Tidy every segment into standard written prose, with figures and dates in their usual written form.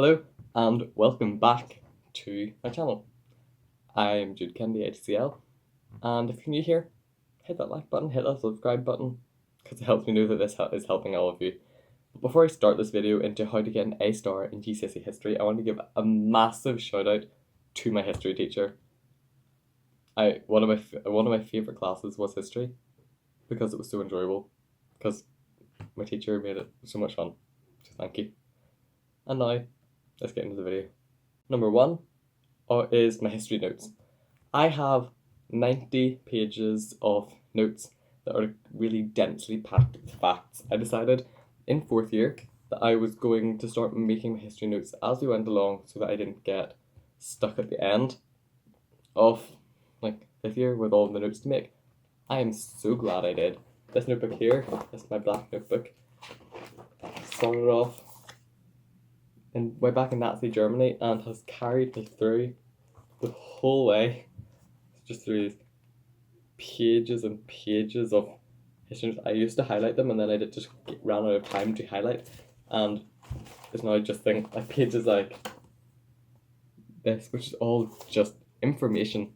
Hello and welcome back to my channel. I'm Jude, ATCL, and if you're new here, hit that like button, hit that subscribe button, because it helps me know that this is helping all of you. But before I start this video into how to get an A star in GCSE history, I want to give a massive shout out to my history teacher. One of my favourite classes was history, because it was so enjoyable, because my teacher made it so much fun. So thank you. And now, let's get into the video. Number one is my history notes. I have 90 pages of notes that are really densely packed with facts. I decided in fourth year that I was going to start making my history notes as we went along so that I didn't get stuck at the end of fifth year with all the notes to make. I am so glad I did. This notebook here, this is my black notebook. Started off way back in Nazi Germany and has carried me through the whole way, just through these pages and pages of history. I used to highlight them and then I just ran out of time to highlight, and there's now just pages like this, which is all just information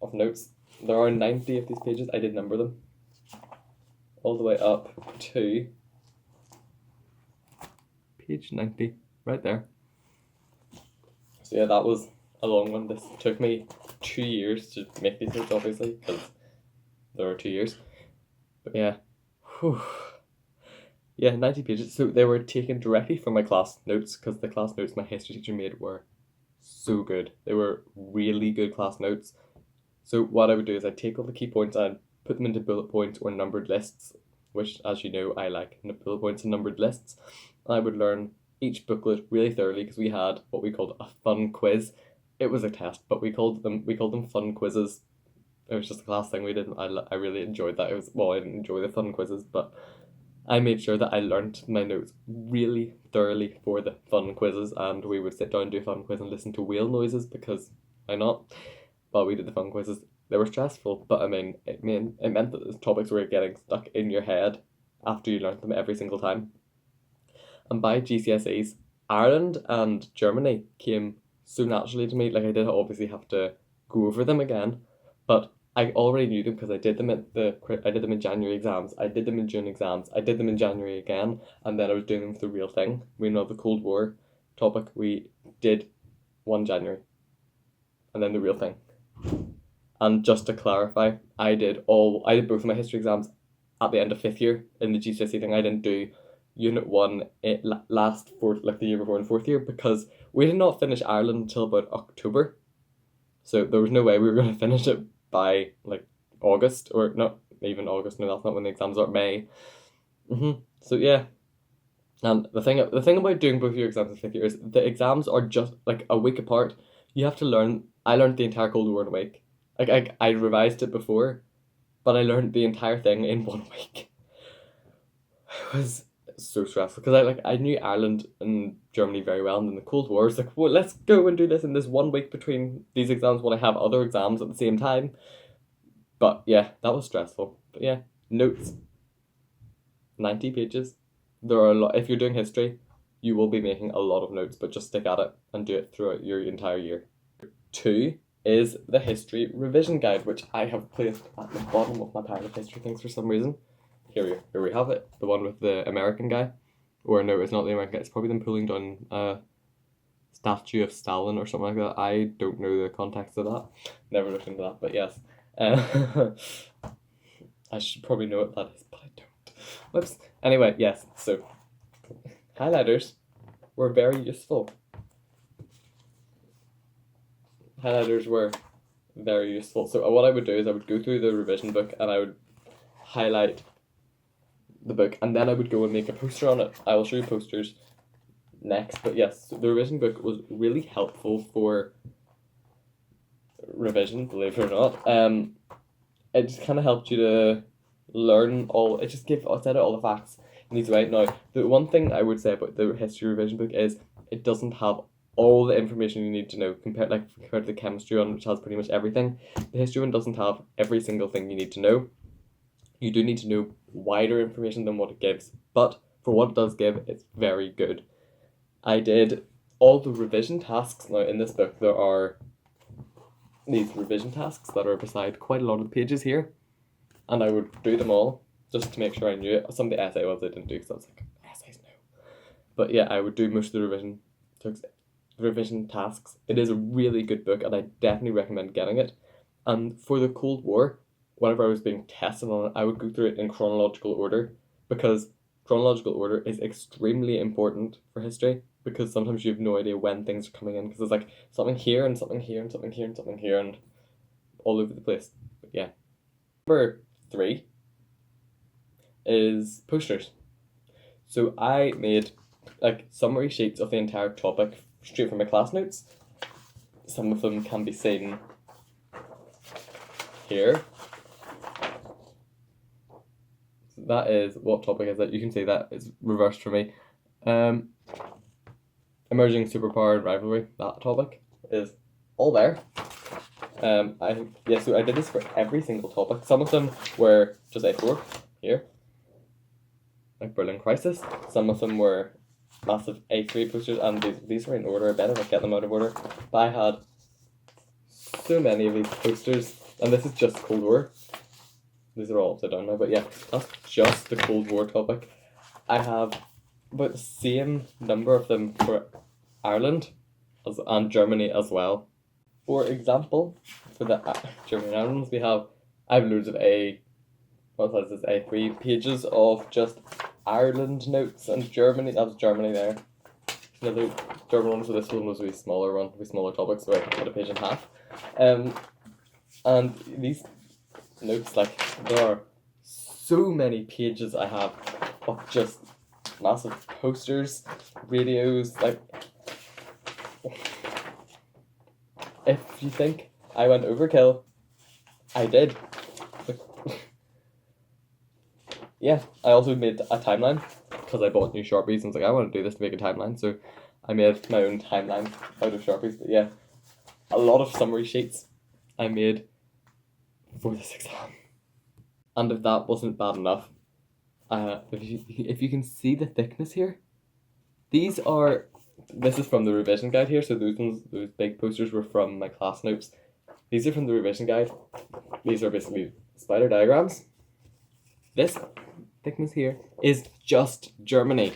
of notes. There are 90 of these pages. I did number them all the way up to page 90, right there. So yeah, that was a long one. This took me 2 years to make these notes, obviously, because there are 2 years. But yeah, yeah, 90 pages. So they were taken directly from my class notes, because the class notes my history teacher made were so good. They were really good class notes. So what I would do is I'd take all the key points and put them into bullet points or numbered lists, which, as you know, I like bullet points and numbered lists. I would learn each booklet really thoroughly, because we had what we called a fun quiz. It was a test, but we called them fun quizzes. It was just a class thing we did. I really enjoyed that. I didn't enjoy the fun quizzes, but I made sure that I learned my notes really thoroughly for the fun quizzes, and we would sit down and do a fun quiz and listen to whale noises, because why not? But we did the fun quizzes. They were stressful, but it meant that the topics were getting stuck in your head after you learned them every single time. And by GCSEs, Ireland and Germany came so naturally to me. I did obviously have to go over them again, but I already knew them because I did them in January exams, I did them in June exams, I did them in January again, and then I was doing them for the real thing. We know the Cold War topic we did 1 January, and then the real thing. And just to clarify, I did both of my history exams at the end of 5th year in the GCSE thing. I didn't do Unit 1 the year before in 4th year, because we did not finish Ireland until about October. So there was no way we were going to finish it by August, or not even August. No, that's not when the exams are. May. So yeah. And the thing about doing both your exams in 5th year is the exams are just a week apart. You have to learn. I learned the entire Cold War in a week. I revised it before, but I learned the entire thing in 1 week. It was so stressful, because I knew Ireland and Germany very well, and then the Cold War was well, let's go and do this in this 1 week between these exams when I have other exams at the same time. But yeah, that was stressful. But yeah, notes, 90 pages. There are a lot. If you're doing history, you will be making a lot of notes, but just stick at it and do it throughout your entire year. 2 is the history revision guide, which I have placed at the bottom of my pile of history things for some reason. Here we have it, the one with the American guy. Or no, it's not the American guy, it's probably them pulling down a statue of Stalin or something like that. I don't know the context of that. Never looked into that, but yes. I should probably know what that is, but I don't. Whoops. Anyway, yes, so highlighters were very useful. Highlighters were very useful. So what I would do is I would go through the revision book and I would highlight the book, and then I would go and make a poster on it. I will show you posters next, but yes, so the revision book was really helpful for revision, believe it or not. It just kind of helped you to learn it said all the facts in each way. Now, the one thing I would say about the history revision book is it doesn't have all the information you need to know compared to the chemistry one, which has pretty much everything. The history one doesn't have every single thing you need to know. You do need to know wider information than what it gives, but for what it does give, it's very good. I did all the revision tasks. Now in this book there are these revision tasks that are beside quite a lot of the pages here, and I would do them all just to make sure I knew it. Some of the essay ones I didn't do because I was like, essays no. But yeah, I would do most of the revision tasks. It is a really good book and I definitely recommend getting it. And for the Cold War, whenever I was being tested on it, I would go through it in chronological order, because chronological order is extremely important for history, because sometimes you have no idea when things are coming in, because there's like something here and something here and something here and something here and all over the place. But yeah. Number 3 is posters. So I made like summary sheets of the entire topic straight from my class notes. Some of them can be seen here. So that is, what topic is it? You can see that it's reversed for me. Emerging superpower and rivalry, that topic is all there. So I did this for every single topic. Some of them were just A4 here, like Berlin Crisis. Some of them were massive A3 posters, and these were in order. I better not get them out of order. But I had so many of these posters, and this is just Cold War. These are all upside down now, but yeah, that's just the Cold War topic. I have about the same number of them for Ireland and Germany as well. For example, for the German and Ireland ones, I have loads of A3 pages of just Ireland notes, and Germany, that's Germany there. Another German one, so this one was a smaller topic, so I cut a page in half. And these notes, like, there are so many pages I have of just massive posters, radios, like, if you think I went overkill, I did. Yeah, I also made a timeline because I bought new Sharpies and was like, I want to do this to make a timeline, so I made my own timeline out of Sharpies. But yeah, a lot of summary sheets I made for this exam. And if that wasn't bad enough, if you can see the thickness here, this is from the revision guide here, so those big posters were from my class notes. These are from the revision guide. These are basically spider diagrams. This thickness here is just Germany.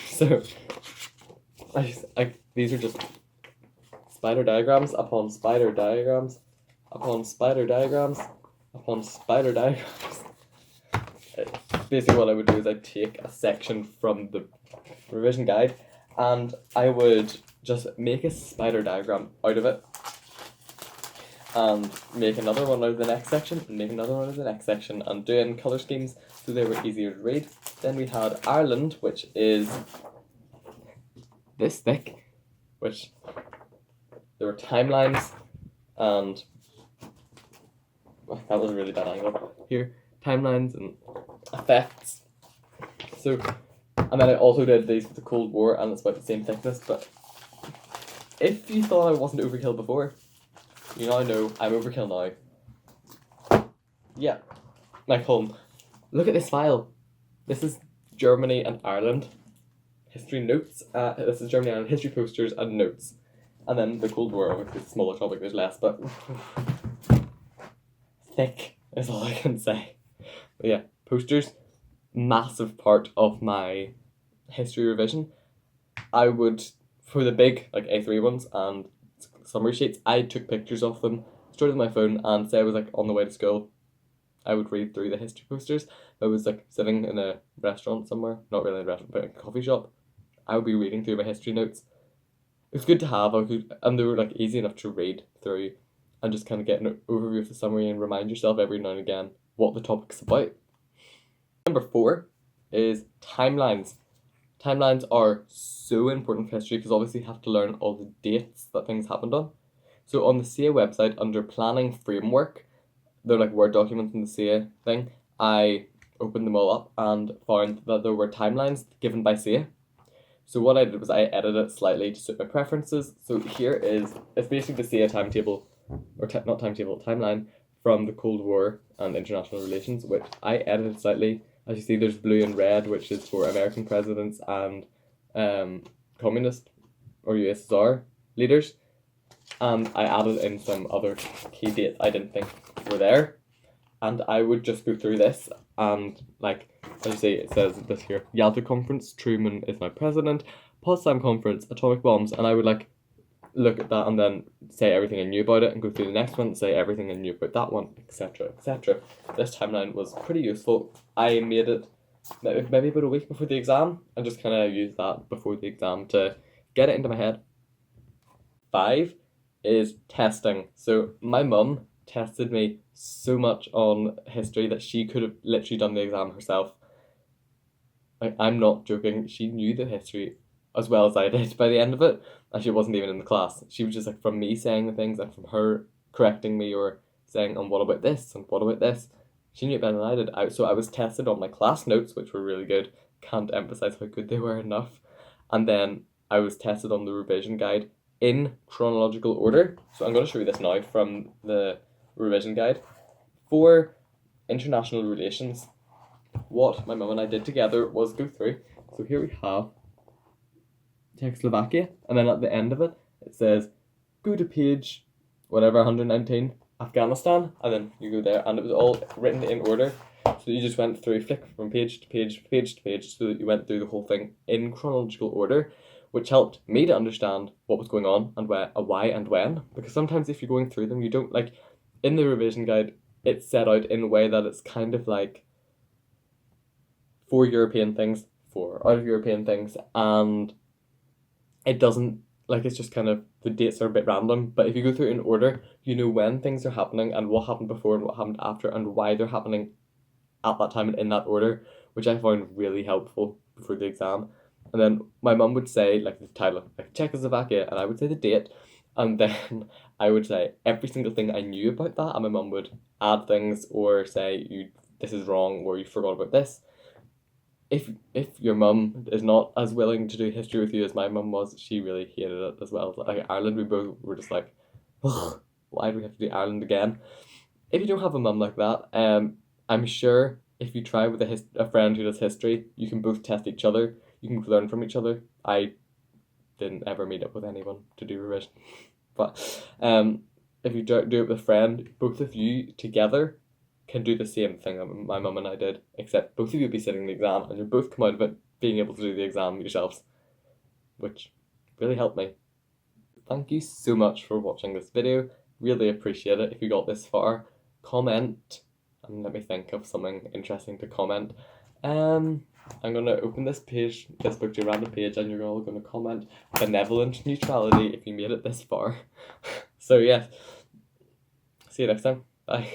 So these are just spider diagrams upon spider diagrams upon spider diagrams upon spider diagrams. Basically what I would do is I'd take a section from the revision guide and I would just make a spider diagram out of it and make another one out of the next section and make another one out of the next section, and do it in colour schemes so they were easier to read. Then we had Ireland, which is this thick, which there were timelines, and that was a really bad angle here, timelines and effects. So, and then I also did these with the Cold War, and it's about the same thickness. But if you thought I wasn't overkill before, you now know I'm overkill now. Yeah, like home. Look at this file. This is Germany and Ireland history notes. This is Germany and Ireland history posters and notes. And then the Cold War, obviously it's a smaller topic, there's less, but thick is all I can say. But yeah, posters, massive part of my history revision. I would, for the big like A3 ones and summary sheets, I took pictures of them, stored them on my phone, and say I was like on the way to school, I would read through the history posters. I was like sitting in a restaurant somewhere, not really a restaurant, but a coffee shop, I would be reading through my history notes. It's good to have, and they were like easy enough to read through and just kind of get an overview of the summary and remind yourself every now and again what the topic's about. Number 4 is timelines. Timelines are so important for history because obviously you have to learn all the dates that things happened on. So on the CA website, under planning framework, they're like Word documents in the CA thing, I opened them all up and found that there were timelines given by CA. So what I did was I edited it slightly to suit my preferences. So here it's basically the CA timetable, or not timetable, timeline from the Cold War and international relations, which I edited slightly. As you see, there's blue and red, which is for American presidents and communist or USSR leaders, and I added in some other key dates I didn't think were there, and I would just go through this, and like, as you see, it says this here: Yalta Conference, Truman is my president; Potsdam Conference, atomic bombs, and I would like look at that and then say everything I knew about it, and go through the next one, say everything I knew about that one, etc., etc. This timeline was pretty useful. I made it maybe about a week before the exam, and just kind of used that before the exam to get it into my head. 5 is testing. So my mum tested me so much on history that she could have literally done the exam herself. I'm not joking. She knew the history as well as I did by the end of it, and she wasn't even in the class. She was just like, from me saying the things and from her correcting me or saying, and what about this and what about this, she knew it better than I did. So I was tested on my class notes, which were really good. Can't emphasize how good they were enough. And then I was tested on the revision guide in chronological order. So I'm going to show you this now from the revision guide. For international relations, what my mum and I did together was go through. So here we have Czechoslovakia, and then at the end of it, it says go to page whatever 119, Afghanistan, and then you go there, and it was all written in order. So you just went through, flick from page to page, page to page, so that you went through the whole thing in chronological order, which helped me to understand what was going on and why and when. Because sometimes if you're going through them, you don't, like, in the revision guide, it's set out in a way that it's kind of like 4 European things, 4 out of European things, and it doesn't, like, it's just kind of, the dates are a bit random, but if you go through it in order, you know when things are happening and what happened before and what happened after and why they're happening at that time and in that order, which I found really helpful before the exam. And then my mum would say, like, the title, like Czechoslovakia, and I would say the date, and then I would say every single thing I knew about that, and my mum would add things or say, this is wrong, or you forgot about this. If your mum is not as willing to do history with you as my mum was, she really hated it as well. Like Ireland, we both were just like, ugh, why do we have to do Ireland again? If you don't have a mum like that, I'm sure if you try with a friend who does history, you can both test each other. You can learn from each other. I didn't ever meet up with anyone to do revision, but if you do it with a friend, both of you together can do the same thing that my mum and I did, except both of you will be sitting the exam and you'll both come out of it being able to do the exam yourselves, which really helped me. Thank you so much for watching this video. Really appreciate it. If you got this far, comment, and let me think of something interesting to comment. I'm going to open this page, this book to a random page, and you're all going to comment benevolent neutrality if you made it this far. So yes, see you next time. Bye.